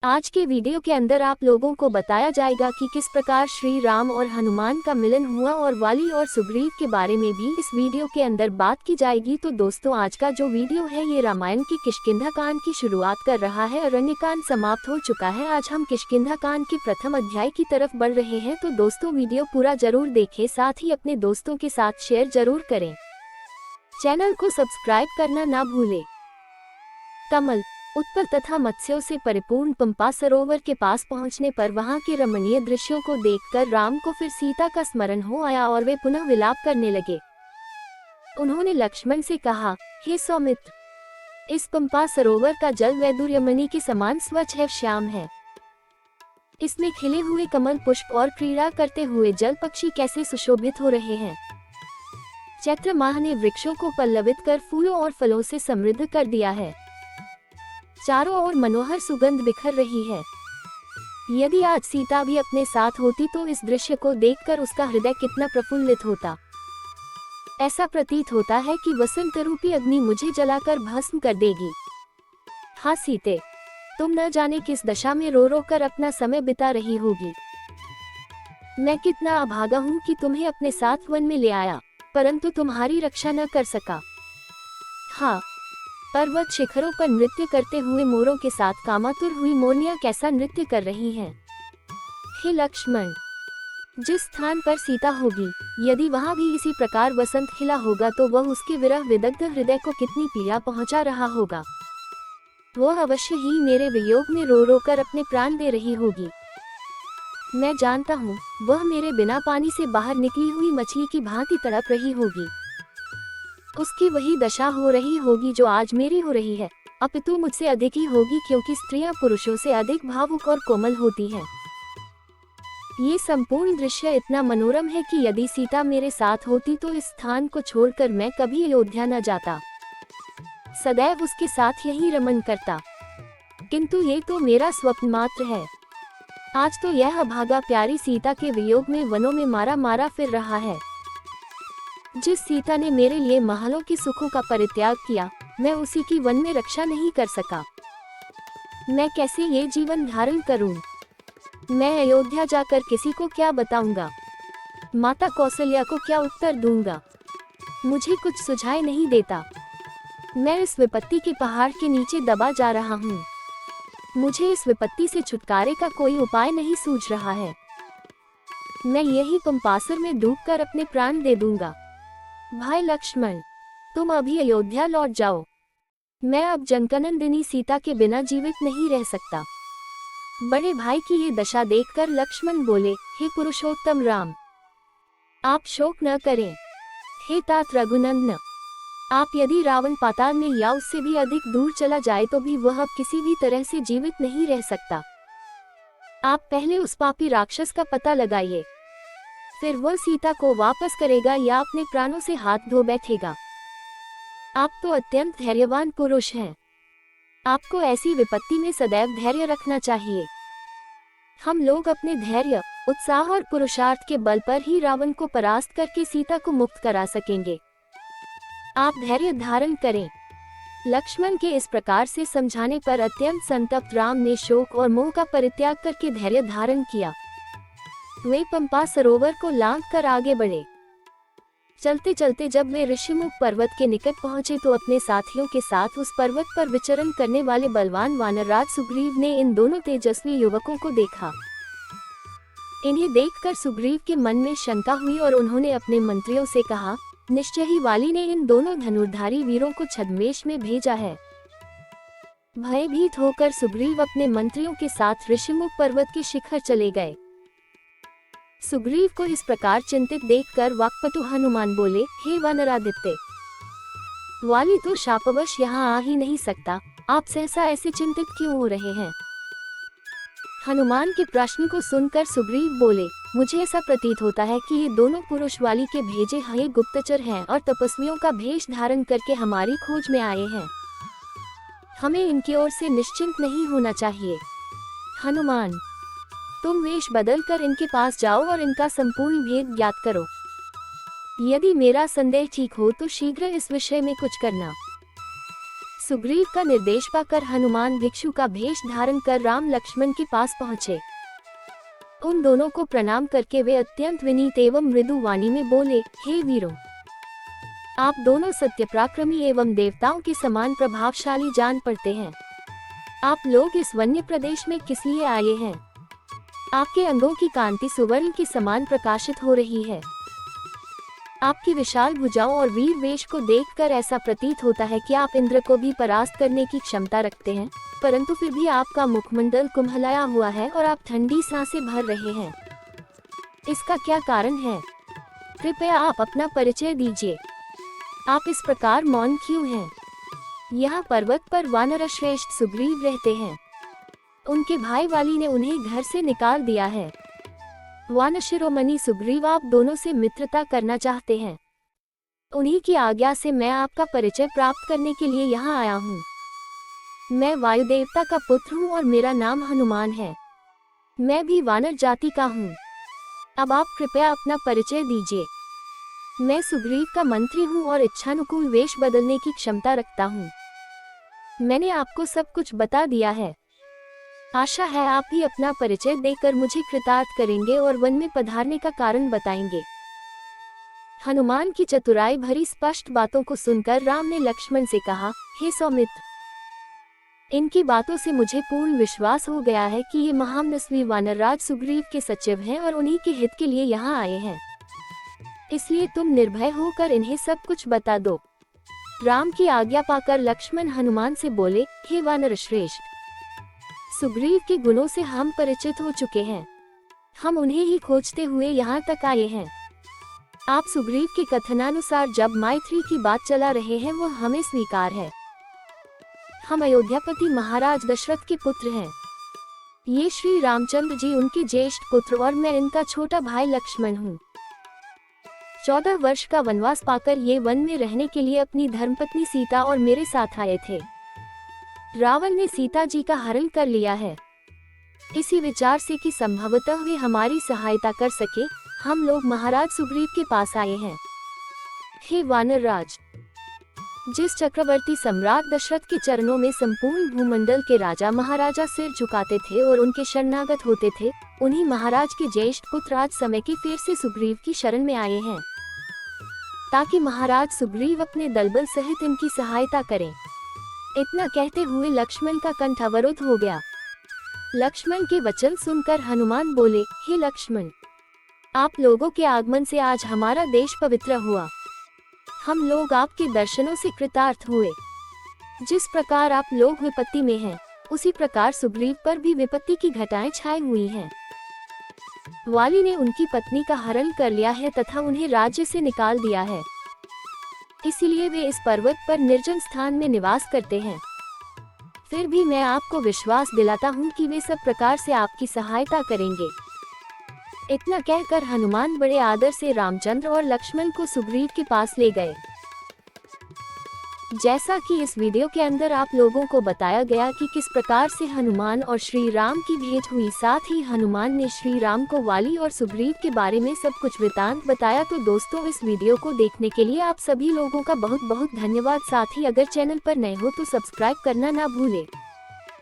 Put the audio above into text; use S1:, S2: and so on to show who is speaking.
S1: आज के वीडियो के अंदर आप लोगों को बताया जाएगा कि किस प्रकार श्री राम और हनुमान का मिलन हुआ और वाली और सुग्रीव के बारे में भी इस वीडियो के अंदर बात की जाएगी। तो दोस्तों, आज का जो वीडियो है ये रामायण की किष्किंधा कांड की शुरुआत कर रहा है। अरण्यकांड समाप्त हो चुका है। आज हम किष्किंधा कांड के प्रथम अध्याय की तरफ बढ़ रहे हैं। तो दोस्तों, वीडियो पूरा जरूर देखें, साथ ही अपने दोस्तों के साथ शेयर जरूर करें। चैनल को सब्सक्राइब करना ना भूले। कमल, उत्पल तथा मत्स्यों से परिपूर्ण पंपा सरोवर के पास पहुंचने पर वहां के रमणीय दृश्यों को देखकर राम को फिर सीता का स्मरण हो आया और वे पुनः विलाप करने लगे। उन्होंने लक्ष्मण से कहा, हे सौमित्र, इस पंपा सरोवर का जल वैदुर्यमणि के समान स्वच्छ है, श्याम है। इसमें खिले हुए कमल पुष्प और क्रीड़ा करते हुए जल पक्षी कैसे सुशोभित हो रहे हैं। चैत्र माह ने वृक्षों को पल्लवित कर फूलों और फलों से समृद्ध कर दिया है। चारों ओर मनोहर सुगंध बिखर रही है। यदि आज सीता भी अपने साथ होती तो इस दृश्य को देखकर उसका हृदय कितना प्रफुल्लित होता। ऐसा प्रतीत होता है कि वसंत रूपी अग्नि मुझे जलाकर भस्म कर देगी। हाँ सीते, तुम न जाने किस दशा में रो रो कर अपना समय बिता रही होगी। मैं कितना अभागा हूँ कि तुम्हें अपने साथ वन में ले आया, परंतु तुम्हारी रक्षा न कर सका। हाँ, पर्वत शिखरों पर नृत्य करते हुए मोरों के साथ कामातुर हुई मोरनियां कैसा नृत्य कर रही हैं। हे लक्ष्मण, जिस स्थान पर सीता होगी, यदि वहां भी इसी प्रकार वसंत खिला होगा तो वह उसके विरह विदग्ध हृदय को कितनी पीड़ा पहुंचा रहा होगा। वह अवश्य ही मेरे वियोग में रो रो कर अपने प्राण दे रही होगी। मैं जानता हूँ, वह मेरे बिना पानी से बाहर निकली हुई मछली की भांति तड़प रही होगी। उसकी वही दशा हो रही होगी जो आज मेरी हो रही है, अपितु मुझसे अधिक ही होगी, क्योंकि स्त्रियां पुरुषों से अधिक भावुक और कोमल होती हैं। ये संपूर्ण दृश्य इतना मनोरम है कि यदि सीता मेरे साथ होती तो इस स्थान को छोड़कर मैं कभी अयोध्या न जाता, सदैव उसके साथ यही रमन करता। किंतु ये तो मेरा स्वप्न मात्र है। आज तो यह अभागा प्यारी सीता के वियोग में वनों में मारा मारा फिर रहा है। जिस सीता ने मेरे लिए महलों के सुखों का परित्याग किया, मैं उसी की वन में रक्षा नहीं कर सका। मैं कैसे ये जीवन धारण करूं? मैं अयोध्या जाकर किसी को क्या बताऊंगा? माता कौशल्या को क्या उत्तर दूंगा? मुझे कुछ सुझाई नहीं देता। मैं इस विपत्ति के पहाड़ के नीचे दबा जा रहा हूँ। मुझे इस विपत्ति से छुटकारे का कोई उपाय नहीं सूझ रहा है। मैं यही पंपासुर में डूबकर अपने प्राण दे दूंगा। भाई लक्ष्मण, तुम अभी अयोध्या लौट जाओ। मैं अब जनकनंदिनी सीता के बिना जीवित नहीं रह सकता। बड़े भाई की ये दशा देखकर लक्ष्मण बोले, हे पुरुषोत्तम राम, आप शोक न करें। हे तात रघुनंदन, आप यदि रावण पाताल में या उससे भी अधिक दूर चला जाए तो भी वह अब किसी भी तरह से जीवित नहीं रह सकता। आप पहले उस पापी राक्षस का पता लगाइए, फिर वह सीता को वापस करेगा या अपने प्राणों से हाथ धो बैठेगा। आप तो अत्यंत धैर्यवान पुरुष हैं। आपको ऐसी विपत्ति में सदैव धैर्य रखना चाहिए। हम लोग अपने धैर्य, उत्साह और पुरुषार्थ के बल पर ही रावण को परास्त करके सीता को मुक्त करा सकेंगे। आप धैर्य धारण करें। लक्ष्मण के इस प्रकार से समझाने पर अत्यंत संतप्त राम ने शोक और मोह का परित्याग करके धैर्य धारण किया। वे पंपा सरोवर को लांघ कर आगे बढ़े। चलते चलते जब वे ऋषिमुख पर्वत के निकट पहुंचे तो अपने साथियों के साथ उस पर्वत पर विचरण करने वाले बलवान वानरराज सुग्रीव ने इन दोनों तेजस्वी युवकों को देखा। इन्हें देखकर सुग्रीव के मन में शंका हुई और उन्होंने अपने मंत्रियों से कहा, निश्चय ही वाली ने इन दोनों धनुर्धारी वीरों को छद्मवेश में भेजा है। भयभीत होकर सुग्रीव अपने मंत्रियों के साथ ऋषिमुख पर्वत के शिखर चले गए। सुग्रीव को इस प्रकार चिंतित देखकर वाक्पटु हनुमान बोले, हे वानरादित्य, वाली तो शापवश यहाँ आ ही नहीं सकता, आप सहसा ऐसे चिंतित क्यों हो रहे हैं? हनुमान के प्रश्न को सुनकर सुग्रीव बोले, मुझे ऐसा प्रतीत होता है कि ये दोनों पुरुष वाली के भेजे हुए गुप्तचर हैं और तपस्वियों का भेष धारण करके हमारी खोज में आए हैं। हमें इनकी ओर से निश्चिंत नहीं होना चाहिए। हनुमान, तुम वेश बदल कर इनके पास जाओ और इनका संपूर्ण भेद ज्ञात करो। यदि मेरा संदेह ठीक हो तो शीघ्र इस विषय में कुछ करना। सुग्रीव का निर्देश पाकर हनुमान भिक्षु का भेष धारण कर राम लक्ष्मण के पास पहुँचे। उन दोनों को प्रणाम करके वे अत्यंत विनीत एवं मृदु वाणी में बोले, हे वीरों, आप दोनों सत्य पराक्रमी एवं देवताओं के समान प्रभावशाली जान पड़ते हैं। आप लोग इस वन्य प्रदेश में किस लिए आए हैं? आपके अंगों की कांति सुवर्ण के समान प्रकाशित हो रही है। आपकी विशाल भुजाओं और वीर वेश को देखकर ऐसा प्रतीत होता है कि आप इंद्र को भी परास्त करने की क्षमता रखते हैं, परंतु फिर भी आपका मुखमंडल कुम्हलाया हुआ है और आप ठंडी सांसें भर रहे हैं। इसका क्या कारण है? कृपया आप अपना परिचय दीजिए। आप इस प्रकार मौन क्यों हैं? यहाँ पर्वत पर वानर श्रेष्ठ सुग्रीव रहते हैं। उनके भाई वाली ने उन्हें घर से निकाल दिया है। वानर शिरोमणि सुग्रीव आप दोनों से मित्रता करना चाहते हैं। उन्हीं की आज्ञा से मैं आपका परिचय प्राप्त करने के लिए यहाँ आया हूँ। मैं वायु देवता का पुत्र हूँ और मेरा नाम हनुमान है। मैं भी वानर जाति का हूँ। अब आप कृपया अपना परिचय दीजिए। मैं सुग्रीव का मंत्री हूँ और इच्छानुकूल वेश बदलने की क्षमता रखता हूँ। मैंने आपको सब कुछ बता दिया है। आशा है आप भी अपना परिचय देकर मुझे कृतार्थ करेंगे और वन में पधारने का कारण बताएंगे। हनुमान की चतुराई भरी स्पष्ट बातों को सुनकर राम ने लक्ष्मण से कहा, हे सौमित्र, इनकी बातों से मुझे पूर्ण विश्वास हो गया है कि ये महामनस्वी वानरराज सुग्रीव के सचिव हैं और उन्हीं के हित के लिए यहाँ आए हैं। इसलिए तुम निर्भय होकर इन्हें सब कुछ बता दो। राम की आज्ञा पाकर लक्ष्मण हनुमान से बोले, हे वानर श्रेष्ठ, सुग्रीव के गुणों से हम परिचित हो चुके हैं। हम उन्हें ही खोजते हुए यहाँ तक आए हैं। आप सुग्रीव के कथनानुसार जब मैत्री की बात चला रहे हैं वो हमें स्वीकार है। हम अयोध्यापति महाराज दशरथ के पुत्र हैं। ये श्री रामचंद्र जी उनके ज्येष्ठ पुत्र और मैं इनका छोटा भाई लक्ष्मण हूँ। 14 वर्ष का वनवास पाकर ये वन में रहने के लिए अपनी धर्मपत्नी सीता और मेरे साथ आए थे। रावण ने सीता जी का हरण कर लिया है। इसी विचार से कि संभवतः वे हमारी सहायता कर सके, हम लोग महाराज सुग्रीव के पास आए हैं। हे वानर राज, जिस चक्रवर्ती सम्राट दशरथ के चरणों में संपूर्ण भूमंडल के राजा महाराजा सिर झुकाते थे और उनके शरणागत होते थे, उन्हीं महाराज के ज्येष्ठ पुत्र आज समय के फिर से सुग्रीव की शरण में आए हैं, ताकि महाराज सुग्रीव अपने दलबल सहित इनकी सहायता करें। इतना कहते हुए लक्ष्मण का कंठ अवरुद्ध हो गया। लक्ष्मण के वचन सुनकर हनुमान बोले, हे लक्ष्मण, आप लोगों के आगमन से आज हमारा देश पवित्र हुआ। हम लोग आपके दर्शनों से कृतार्थ हुए। जिस प्रकार आप लोग विपत्ति में हैं, उसी प्रकार सुग्रीव पर भी विपत्ति की घटाएं छाई हुई हैं। वाली ने उनकी पत्नी का हरण कर लिया है तथा उन्हें राज्य से निकाल दिया है। इसीलिए वे इस पर्वत पर निर्जन स्थान में निवास करते हैं। फिर भी मैं आपको विश्वास दिलाता हूँ कि वे सब प्रकार से आपकी सहायता करेंगे। इतना कहकर हनुमान बड़े आदर से रामचंद्र और लक्ष्मण को सुग्रीव के पास ले गए। जैसा कि इस वीडियो के अंदर आप लोगों को बताया गया कि किस प्रकार से हनुमान और श्री राम की भेंट हुई, साथ ही हनुमान ने श्री राम को वाली और सुग्रीव के बारे में सब कुछ वृतांत बताया। तो दोस्तों, इस वीडियो को देखने के लिए आप सभी लोगों का बहुत बहुत धन्यवाद। साथ ही अगर चैनल पर नए हो तो सब्सक्राइब करना ना भूलें।